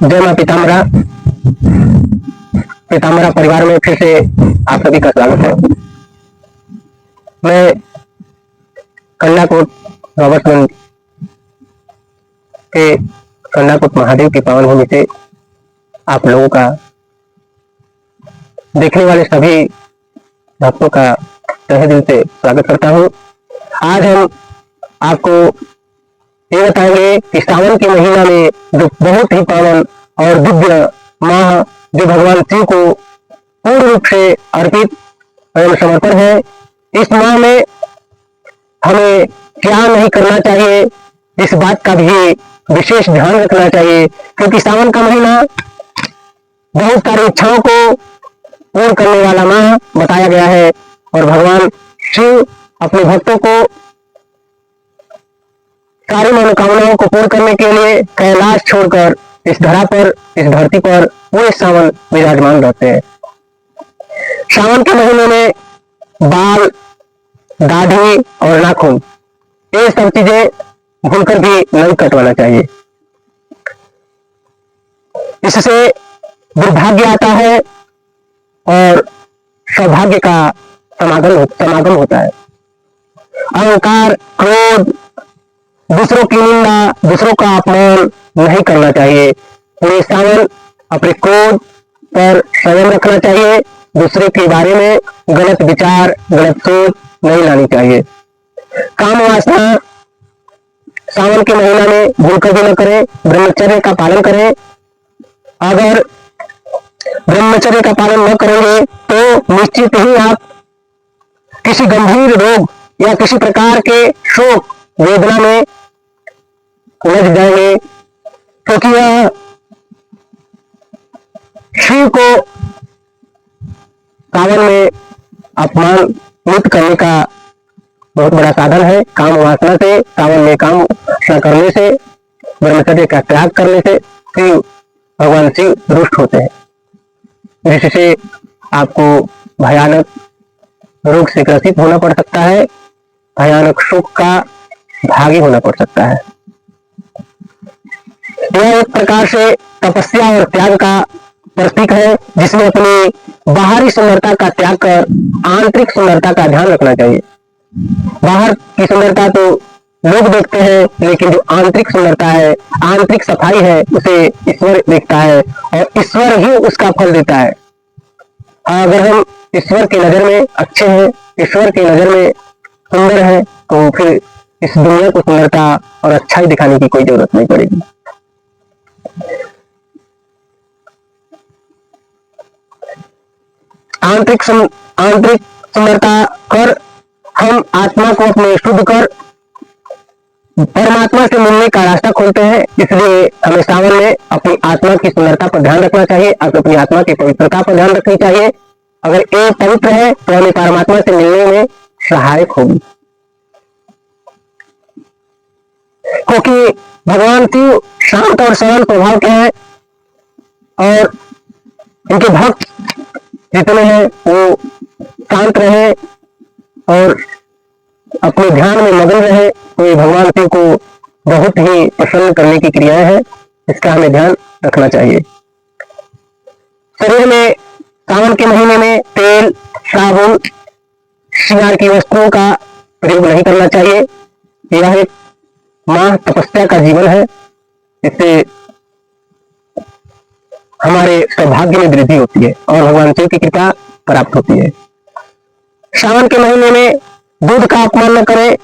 जय मां पीताम्बरा। पीताम्बरा परिवार में फिर से आप सभी का स्वागत है। मैं कन्याकोट रॉबर्ट्सगंज के कन्याकोट महादेव की पावन भूमि से आप लोगों का, देखने वाले सभी भक्तों का तहे दिल से स्वागत करता हूँ। आज हम आपको ये बताएंगे कि सावन के महीना में जो बहुत ही पावन और दिव्य माह जो भगवान शिव को पूर्ण रूप से अर्पित एवं समर्पण है, इस माह में हमें क्या नहीं करना चाहिए, इस बात का भी विशेष ध्यान रखना चाहिए, क्योंकि सावन का महीना बहुत सारी इच्छाओं को पूर्ण करने वाला माह बताया गया है और भगवान शिव अपने भक्तों को सारी मनोकामनाओं को पूर्ण करने के लिए कैलाश छोड़कर इस धरा पर, इस धरती पर पूरे सावन विराजमान रहते हैं। सावन के महीने में बाल, दाढ़ी और नाखून, ये सब चीजें भूलकर भी नहीं कटवाना चाहिए। इससे दुर्भाग्य आता है और सौभाग्य का समागम होता है। अहंकार, क्रोध, दूसरों की निंदा, दूसरों का अपमान नहीं करना चाहिए। पूरे सावन अपने क्रोध पर संयम रखना चाहिए। दूसरे के बारे में गलत विचार, गलत सोच नहीं लानी चाहिए। काम वासना सावन के महीना में भूलकर भी न करें। ब्रह्मचर्य का पालन करें। अगर ब्रह्मचर्य का पालन न करेंगे तो निश्चित ही आप किसी गंभीर रोग या किसी प्रकार के शोक वेदना में उलझ जाएंगे, क्योंकि यह शिव को सावन में अपमानित करने का बहुत बड़ा साधन है। काम वासना से, सावन में काम न करने से, ब्रह्मचर्य का त्याग करने से भगवान शिव रुष्ट होते हैं, जिससे आपको भयानक रोग से ग्रसित होना पड़ सकता है, भयानक सुख का भागी होना पड़ सकता है। यह एक प्रकार से तपस्या और त्याग का प्रतीक है, जिसमें अपनी बाहरी सुंदरता का त्याग कर आंतरिक सुंदरता का ध्यान रखना चाहिए। बाहर की सुंदरता तो लोग देखते हैं, लेकिन जो आंतरिक सुंदरता है, आंतरिक सफाई है, उसे ईश्वर देखता है और ईश्वर ही उसका फल देता है। अगर हम ईश्वर की नजर में अच्छे हैं, ईश्वर की नजर में सुंदर है, तो फिर इस दुनिया को सुंदरता और अच्छाई दिखाने की कोई जरूरत नहीं पड़ेगी। आंतरिक सुंदरता कर हम आत्मा को अपने शुद्ध कर परमात्मा से मिलने का रास्ता खोलते हैं। इसलिए हमें सावन में अपनी आत्मा की सुंदरता पर ध्यान रखना चाहिए, अपनी आत्मा की पवित्रता पर ध्यान रखनी चाहिए। अगर ये पवित्र है तो हमें परमात्मा से मिलने में सहायक होगी, क्योंकि भगवान शिव शांत और सरल स्वभाव के हैं और उनके भक्त जितने हैं वो शांत रहे और अपने ध्यान में मगन रहे, तो ये भगवान शिव को बहुत ही प्रसन्न करने की क्रियाएं हैं। इसका हमें ध्यान रखना चाहिए। शरीर में सावन के महीने में तेल, साबुन, श्रृंगार की वस्तुओं का प्रयोग नहीं करना चाहिए। यह एक माह तपस्या का जीवन है, इससे हमारे सौभाग्य में वृद्धि होती है और भगवान शिव की कृपा प्राप्त होती है। सावन के महीने में दूध का अपमान न करें।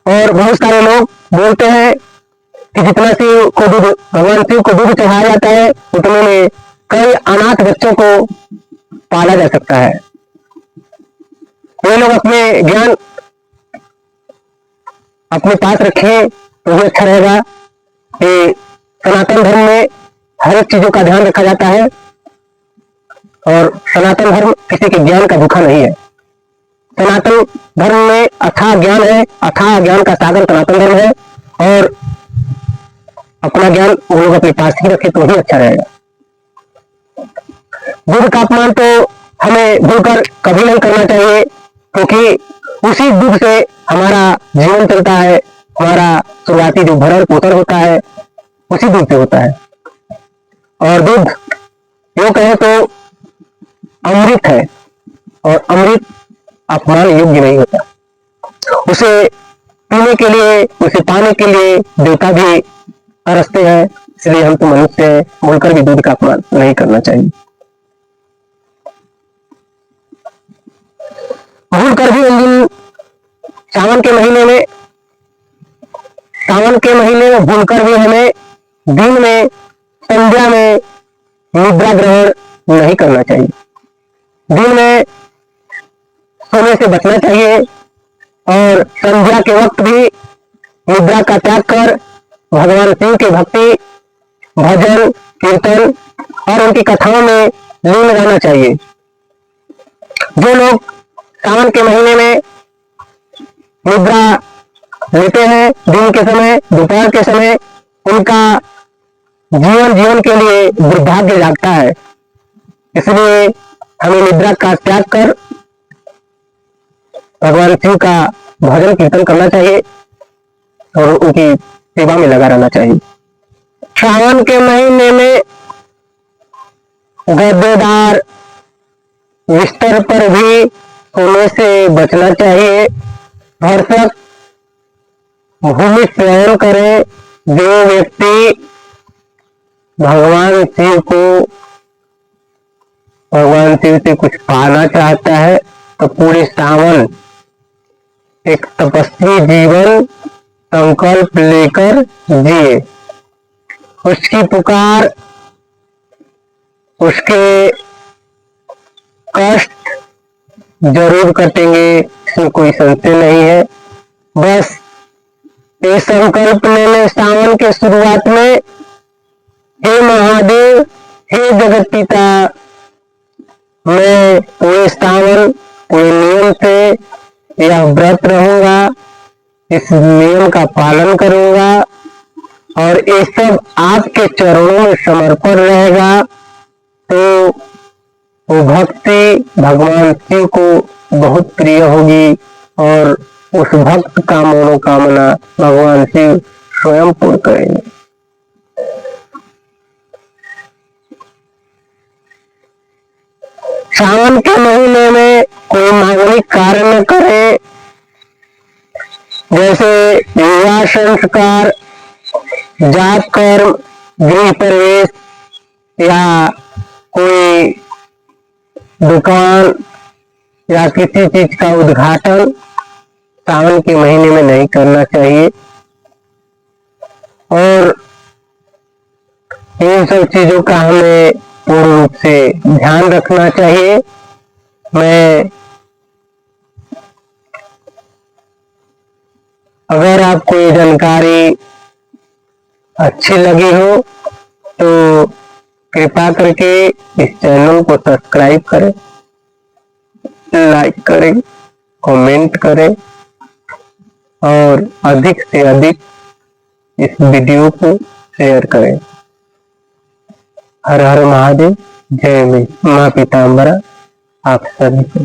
और बहुत सारे लोग बोलते हैं कि जितना शिव को दूध, भगवान शिव को दूध चढ़ाया जाता है, उतने में कई अनाथ बच्चों को पाला जा सकता है। वे लोग अपने ज्ञान अपने पास रखें तो भी अच्छा रहेगा। कि सनातन धर्म में हर एक चीजों का ध्यान रखा जाता है और सनातन धर्म किसी के ज्ञान का भूखा नहीं है। सनातन धर्म में अथाह ज्ञान है, अथाह ज्ञान का सागर सनातन धर्म है और अपना ज्ञान वो लोग अपने पास ही रखे तो ही अच्छा रहेगा। दूध का अपमान तो हमें भूलकर कभी नहीं करना चाहिए, क्योंकि उसी दूध से हमारा जीवन चलता है, हमारा शुरुआती जो भरण पोषण होता है उसी दूध से होता है। और दूध यो कहे तो अमृत है, और अमृत अपमान योग्य नहीं होता। उसे पीने के लिए, उसे पाने के लिए देवता भी तरसते हैं, इसलिए हम तो मनुष्य हैं बोलकर भी दूध का अपमान नहीं करना चाहिए। भूलकर भी उन दिन सावन के महीने में भूलकर भी हमें दिन में, संध्या में निद्रा ग्रहण नहीं करना चाहिए। दिन में सोने से बचना चाहिए और संध्या के वक्त भी निद्रा का त्याग कर भगवान शिव के भक्ति, भजन, कीर्तन और उनकी कथाओं में लीन रहना चाहिए। जो लोग सावन के महीने में निद्रा लेते हैं दिन के समय, दोपहर के समय, उनका जीवन के लिए दुर्भाग्य जागता है। इसलिए हमें निद्रा का त्याग कर भगवान शिव का भजन कीर्तन करना चाहिए और उनकी सेवा में लगा रहना चाहिए। सावन के महीने में गद्देदार बिस्तर पर भी सोने से बचना चाहिए। भरसक भूमि शयन करे। जो व्यक्ति भगवान शिव से कुछ पाना चाहता है तो पूरे सावन एक तपस्वी जीवन संकल्प लेकर जिए। उसकी पुकार, उसके कष्ट जरूर कटेंगे, इसमें कोई संशय नहीं है। बस ये संकल्प लेने सावन के शुरुआत में, हे महादेव, हे जगत पिता, मैं पूरे सावन पूरे नियम से यह व्रत रहूंगा, इस नियम का पालन करूंगा और ये सब आपके चरणों में समर्पण रहेगा। तो वो भक्ति भगवान शिव को बहुत प्रिय होगी और उस भक्त का मनोकामना भगवान शिव स्वयं पूर्ण करेंगे। सावन के महीने में कोई मांगलिक कार्य न करे, जैसे विवाह संस्कार, जात कर्म, गृह प्रवेश या कोई दुकान या किसी चीज का उद्घाटन सावन के महीने में नहीं करना चाहिए। और इन सब चीजों का हमें पूर्ण रूप से ध्यान रखना चाहिए। अगर आपको ये जानकारी अच्छी लगी हो तो कृपा करके इस चैनल को सब्सक्राइब करें, लाइक करें, कमेंट करें और अधिक से अधिक इस वीडियो को शेयर करें। हर हर महादेव। जय मां पीताम्बरा आप सभी को।